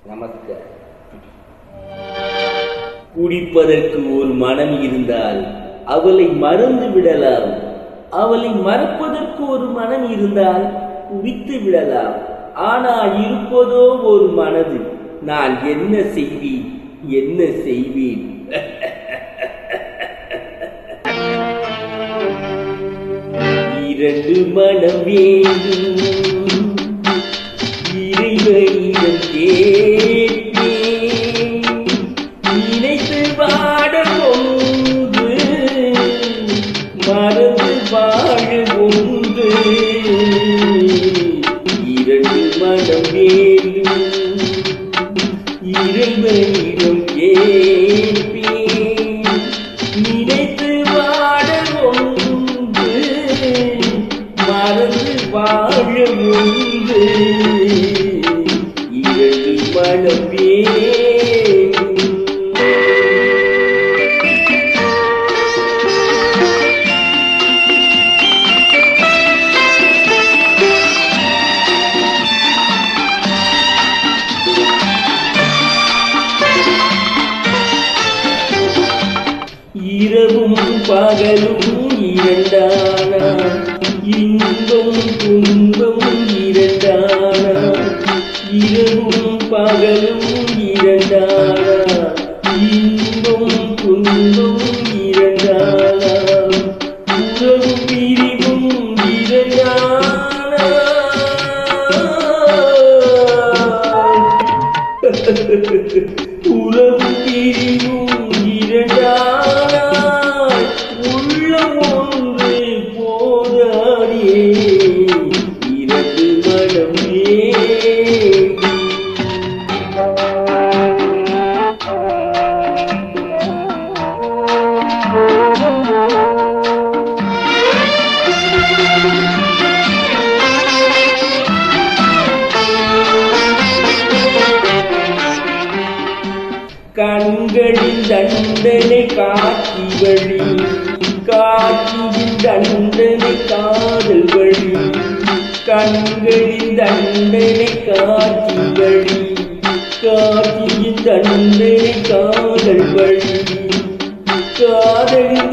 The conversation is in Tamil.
நமஸ்காரம். குடிப்பதற்கு ஒரு மனம் இருந்தால் அவளை மறந்து விடலாம். அவளை மறப்பதற்கு ஒரு மனம் இருந்தால் குடித்து விடலாம். ஆனால் இருப்பதோ ஒரு மனது. நான் என்ன செய்வேன், என்ன செய்வேன்? இரண்டு மனம் வேண்டும், இறைவனிடம் கேட்பேன். நினைத்து வாட ஒன்று, மறந்து வாழ ஒன்று. இரண்டு மனம் வேண்டும், இறைவனிடம் கேட்பேன். நினைத்து வாட ஒன்று, மறந்து வாழ ஒன்று. இரண்டு மனம் வேண்டும். இரவும் பகலும் இரண்டானா, இன்பம் துன்பம் இரண்டானா. இரவும் பகலும் இரண்டானா, இன்பம் துன்பம் இரண்டானா. உறவும் பிரிவும் இரண்டானா. உறவும் பிரிவும் இரண்டானா. உள்ளம் ஒன்று போதாடியே. இரண்டு மனம் கண்களின் தண்டனை காட்சி வழி, காட்சியின் தண்டனை காதல் வழி. கண்களின் தண்டனை காட்சி வழி, காட்சியின் தண்டனை காதல் வழி. காதலின்